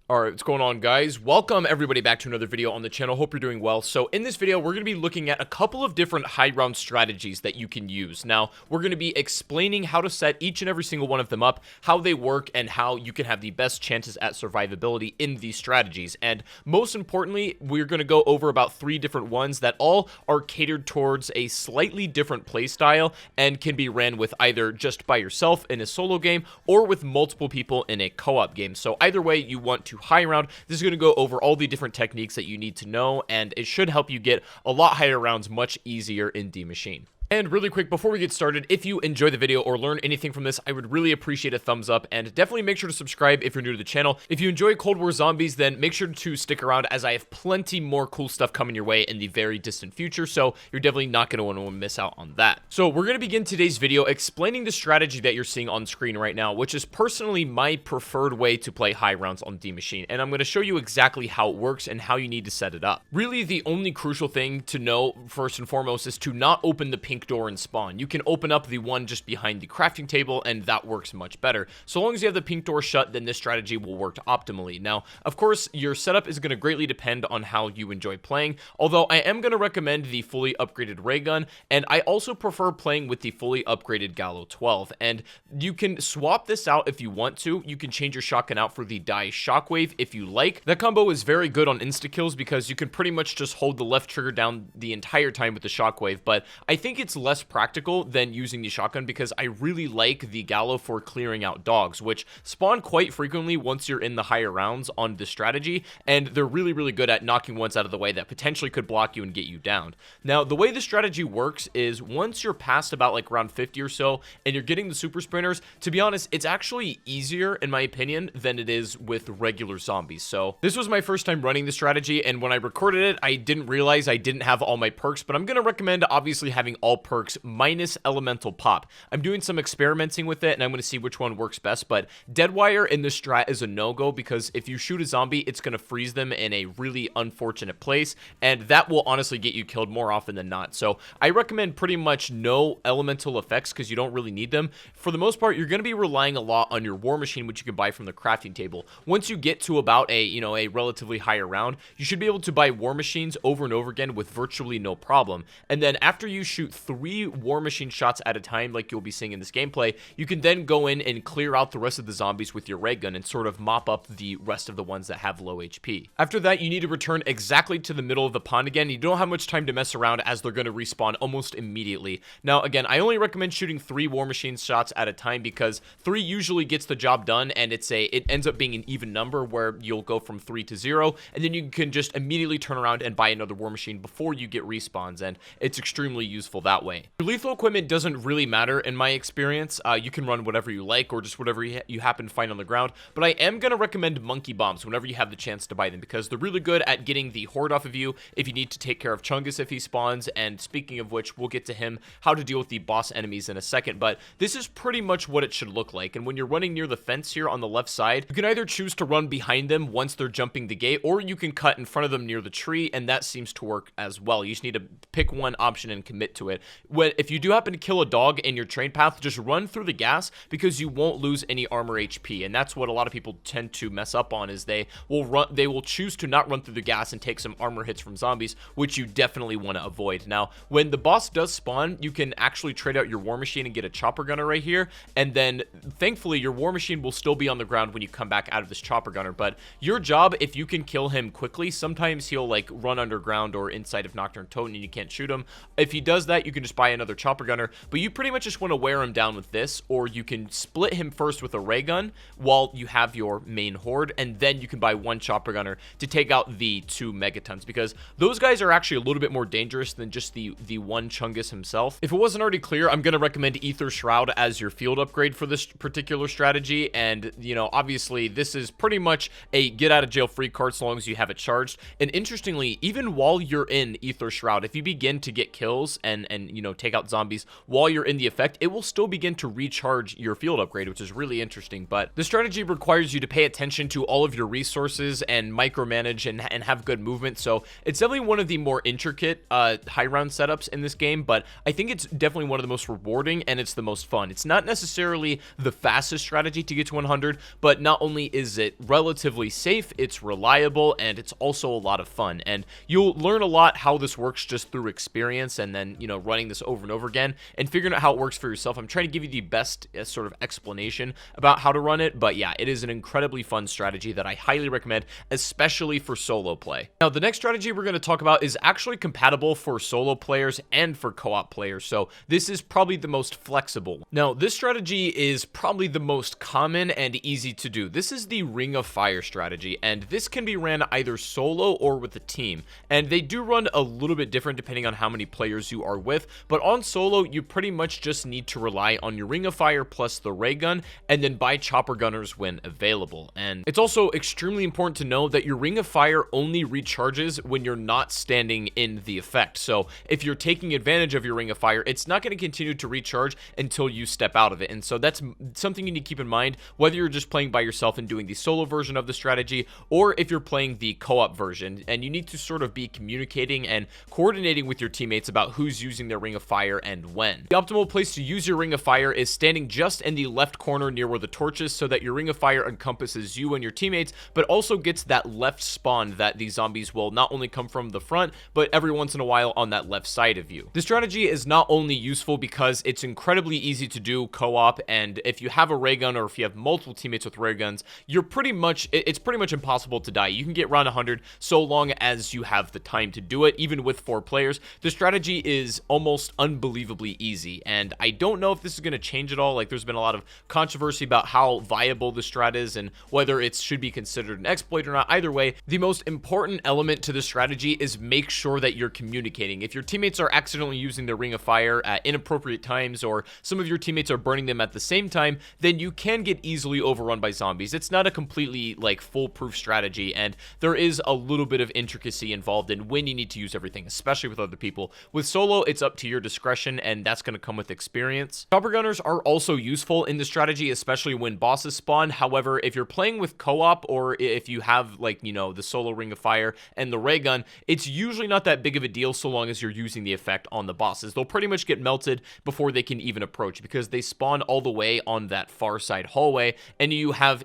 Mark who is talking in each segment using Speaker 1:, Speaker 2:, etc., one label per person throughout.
Speaker 1: Alright, what's going on, guys? Welcome everybody back to another video on the channel. Hope you're doing well. So in this video, we're going to be looking at a couple of different high round strategies that you can use. Now, we're going to be explaining how to set each and every single one of them up, how they work, and how you can have the best chances at survivability in these strategies. And most importantly, we're going to go over about 3 different ones that all are catered towards a slightly different playstyle and can be ran with either just by yourself in a solo game or with multiple people in a co-op game. So either way you want to high round, this is going to go over all the different techniques that you need to know, and it should help you get a lot higher rounds much easier in D Machine. And really quick, before we get started, if you enjoy the video or learn anything from this, I would really appreciate a thumbs up, and definitely make sure to subscribe if you're new to the channel. If you enjoy Cold War Zombies, then make sure to stick around, as I have plenty more cool stuff coming your way in the very distant future, so you're definitely not going to want to miss out on that. So we're going to begin today's video explaining the strategy that you're seeing on screen right now, which is personally my preferred way to play high rounds on D Machine, and I'm going to show you exactly how it works and how you need to set it up. Really, the only crucial thing to know, first and foremost, is to not open the pink door and spawn. You can open up the one just behind the crafting table, and that works much better. So long as you have the pink door shut, then this strategy will work optimally. Now, of course, your setup is going to greatly depend on how you enjoy playing, although I am going to recommend the fully upgraded ray gun, and I also prefer playing with the fully upgraded Gallo 12, and you can swap this out if you want to. You can change your shotgun out for the Die Shockwave if you like. That combo is very good on insta-kills because you can pretty much just hold the left trigger down the entire time with the Shockwave, but I think it's less practical than using the shotgun because I really like the Gallo for clearing out dogs, which spawn quite frequently once you're in the higher rounds on this strategy, and they're really good at knocking ones out of the way that potentially could block you and get you down. Now, the way the strategy works is once you're past about like round 50 or so and you're getting the super sprinters, to be honest, it's actually easier in my opinion than it is with regular zombies. So this was my first time running the strategy, and when I recorded it, I didn't realize I didn't have all my perks, but I'm going to recommend obviously having all perks minus elemental pop. I'm doing some experimenting with it, and I'm going to see which one works best, but Deadwire in this strat is a no-go because if you shoot a zombie, it's going to freeze them in a really unfortunate place, and that will honestly get you killed more often than not. So I recommend pretty much no elemental effects because you don't really need them. For the most part, you're going to be relying a lot on your war machine, which you can buy from the crafting table. Once you get to about a relatively higher round, you should be able to buy war machines over and over again with virtually no problem. And then after you shoot 3 war machine shots at a time like you'll be seeing in this gameplay, you can then go in and clear out the rest of the zombies with your ray gun and sort of mop up the rest of the ones that have low HP. After that, you need to return exactly to the middle of the pond again. You don't have much time to mess around as they're going to respawn almost immediately. Now again, I only recommend shooting 3 war machine shots at a time because 3 usually gets the job done, and it ends up being an even number where you'll go from 3 to 0, and then you can just immediately turn around and buy another war machine before you get respawns, and it's extremely useful that way. Your lethal equipment doesn't really matter in my experience. You can run whatever you like or just whatever you happen to find on the ground, but I am going to recommend monkey bombs whenever you have the chance to buy them because they're really good at getting the horde off of you if you need to take care of Chungus if he spawns. And speaking of which, we'll get to him, how to deal with the boss enemies in a second, but this is pretty much what it should look like. And when you're running near the fence here on the left side, you can either choose to run behind them once they're jumping the gate, or you can cut in front of them near the tree, and that seems to work as well. You just need to pick one option and commit to it. If you do happen to kill a dog in your train path, just run through the gas because you won't lose any armor HP, and that's what a lot of people tend to mess up on, is they will choose to not run through the gas and take some armor hits from zombies, which you definitely want to avoid. Now, when the boss does spawn, you can actually trade out your war machine and get a chopper gunner right here, and then thankfully your war machine will still be on the ground when you come back out of this chopper gunner. But your job, if you can kill him quickly, sometimes he'll like run underground or inside of Nocturne Totem and you can't shoot him. If he does that, you can just buy another chopper gunner, but you pretty much just want to wear him down with this, or you can split him first with a ray gun while you have your main horde, and then you can buy 1 chopper gunner to take out the 2 megatons, because those guys are actually a little bit more dangerous than just the one Chungus himself. If it wasn't already clear, I'm going to recommend Aether Shroud as your field upgrade for this particular strategy, and obviously this is pretty much a get out of jail free card so long as you have it charged. And interestingly, even while you're in Aether Shroud, if you begin to get kills and and, take out zombies while you're in the effect, it will still begin to recharge your field upgrade, which is really interesting. But the strategy requires you to pay attention to all of your resources and micromanage and have good movement. So it's definitely one of the more intricate high round setups in this game, but I think it's definitely one of the most rewarding and it's the most fun. It's not necessarily the fastest strategy to get to 100, but not only is it relatively safe, it's reliable, and it's also a lot of fun. And you'll learn a lot how this works just through experience and then, running this over and over again and figuring out how it works for yourself. I'm trying to give you the best sort of explanation about how to run it, but yeah, it is an incredibly fun strategy that I highly recommend, especially for solo play. Now, the next strategy we're going to talk about is actually compatible for solo players and for co-op players, so this is probably the most flexible. Now, this strategy is probably the most common and easy to do. This is the Ring of Fire strategy, and this can be ran either solo or with a team, and they do run a little bit different depending on how many players you are with, but on solo, you pretty much just need to rely on your Ring of Fire plus the ray gun, and then buy chopper gunners when available. And it's also extremely important to know that your Ring of Fire only recharges when you're not standing in the effect. So if you're taking advantage of your Ring of Fire, it's not going to continue to recharge until you step out of it. And so that's something you need to keep in mind, whether you're just playing by yourself and doing the solo version of the strategy, or if you're playing the co-op version, and you need to sort of be communicating and coordinating with your teammates about who's using their Ring of Fire and when. The optimal place to use your Ring of Fire is standing just in the left corner near where the torch is, so that your Ring of Fire encompasses you and your teammates, but also gets that left spawn that these zombies will not only come from the front, but every once in a while on that left side of you. This strategy is not only useful because it's incredibly easy to do co-op, and if you have a ray gun or if you have multiple teammates with ray guns, it's pretty much impossible to die. You can get around 100 so long as you have the time to do it, even with 4 players. The strategy is almost unbelievably easy, and I don't know if this is going to change at all. Like, there's been a lot of controversy about how viable the strat is and whether it should be considered an exploit or not. Either way, the most important element to this strategy is make sure that you're communicating. If your teammates are accidentally using their Ring of Fire at inappropriate times, or some of your teammates are burning them at the same time, then you can get easily overrun by zombies. It's not a completely foolproof strategy, and there is a little bit of intricacy involved in when you need to use everything, especially with other people. With solo, it's up to your discretion, and that's going to come with experience. Chopper gunners are also useful in the strategy, especially when bosses spawn. However, if you're playing with co-op, or if you have the solo Ring of Fire and the ray gun, it's usually not that big of a deal so long as you're using the effect on the bosses. They'll pretty much get melted before they can even approach, because they spawn all the way on that far side hallway, and you have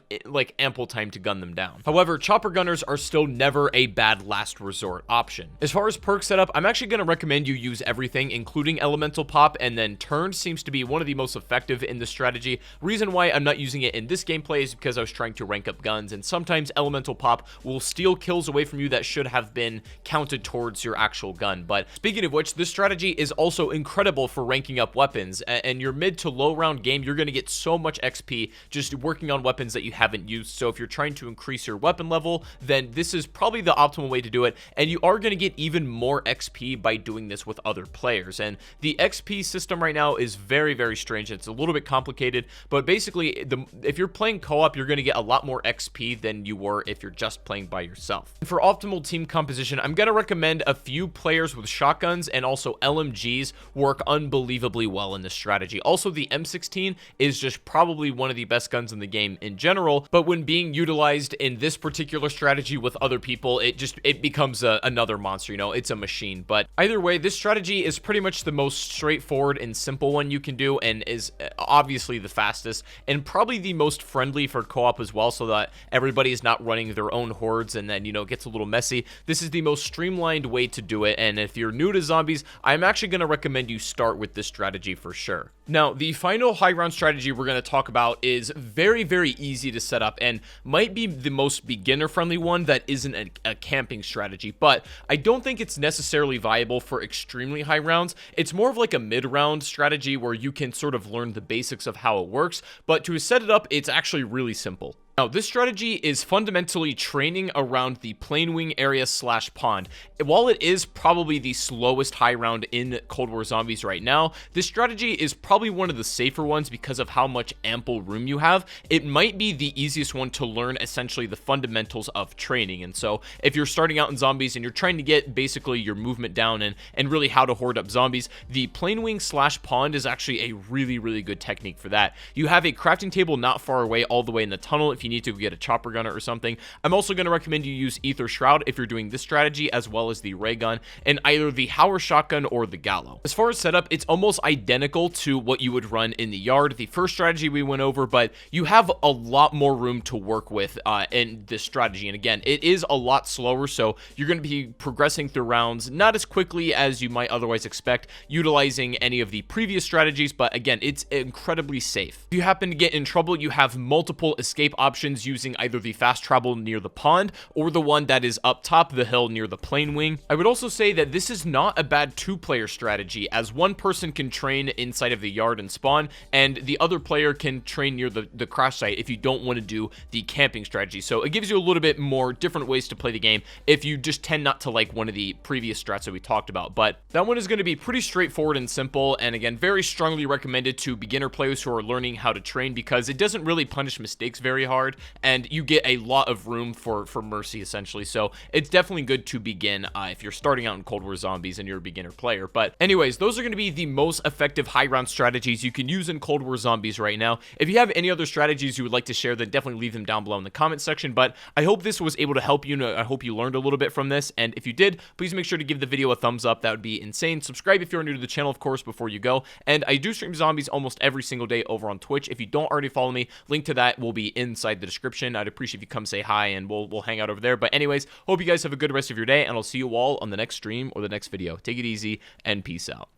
Speaker 1: ample time to gun them down. However, chopper gunners are still never a bad last resort option. As far as perk setup, I'm actually going to recommend you use everything, including elemental pop, and then turn seems to be one of the most effective in the strategy. Reason why I'm not using it in this gameplay is because I was trying to rank up guns, and sometimes elemental pop will steal kills away from you that should have been counted towards your actual gun. But speaking of which, this strategy is also incredible for ranking up weapons, and your mid to low round game, you're going to get so much XP just working on weapons that you haven't used. So if you're trying to increase your weapon level, then this is probably the optimal way to do it, and you are going to get even more XP by doing this with other players. And the XP system right now is very, very strange. It's a little bit complicated, but basically, if you're playing co-op, you're going to get a lot more XP than you were if you're just playing by yourself. And for optimal team composition, I'm going to recommend a few players with shotguns, and also LMGs work unbelievably well in this strategy. Also, the M16 is just probably one of the best guns in the game in general, but when being utilized in this particular strategy with other people, it becomes another monster. It's a machine. But either way, this strategy is pretty much the most straightforward and simple one you can do, and is obviously the fastest and probably the most friendly for co-op as well, so that everybody is not running their own hordes and then it gets a little messy. This is the most streamlined way to do it, and if you're new to zombies, I'm actually going to recommend you start with this strategy for sure. Now, the final high round strategy we're going to talk about is very, very easy to set up and might be the most beginner friendly one that isn't a camping strategy, but I don't think it's necessarily viable for extremely high rounds. It's more of like a mid-round strategy where you can sort of learn the basics of how it works, but to set it up, it's actually really simple. Now, this strategy is fundamentally training around the Planewing area / pond. While it is probably the slowest high round in Cold War Zombies right now, this strategy is probably one of the safer ones because of how much ample room you have. It might be the easiest one to learn essentially the fundamentals of training. And so if you're starting out in Zombies and you're trying to get basically your movement down and really how to hoard up zombies, the Planewing / pond is actually a really good technique for that. You have a crafting table not far away, all the way in the tunnel if you need to get a chopper gunner or something. I'm also going to recommend you use Aether Shroud if you're doing this strategy, as well as the ray gun and either the Hauer shotgun or the Gallo. As far as setup, it's almost identical to what you would run in the yard, the first strategy we went over, but you have a lot more room to work with in this strategy. And again, it is a lot slower, so you're going to be progressing through rounds not as quickly as you might otherwise expect utilizing any of the previous strategies, but again, it's incredibly safe. If you happen to get in trouble, you have multiple escape options using either the fast travel near the pond or the one that is up top the hill near the Planewing. I would also say that this is not a bad two-player strategy, as one person can train inside of the yard and spawn, and the other player can train near the crash site if you don't want to do the camping strategy. So it gives you a little bit more different ways to play the game if you just tend not to like one of the previous strats that we talked about. But that one is going to be pretty straightforward and simple, and again, very strongly recommended to beginner players who are learning how to train because it doesn't really punish mistakes very hard, and you get a lot of room for mercy essentially. So it's definitely good to begin if you're starting out in Cold War Zombies and you're a beginner player. But anyways, those are going to be the most effective high round strategies you can use in Cold War Zombies right now. If you have any other strategies you would like to share, then definitely leave them down below in the comment section. But I hope this was able to help you. I hope you learned a little bit from this, and if you did, please make sure to give the video a thumbs up. That would be insane. Subscribe if you're new to the channel, of course, before you go. And I do stream zombies almost every single day over on Twitch. If you don't already follow me, link to that will be inside the description. I'd appreciate if you come say hi, and we'll hang out over there. But anyways, hope you guys have a good rest of your day, and I'll see you all on the next stream or the next video. Take it easy, and peace out.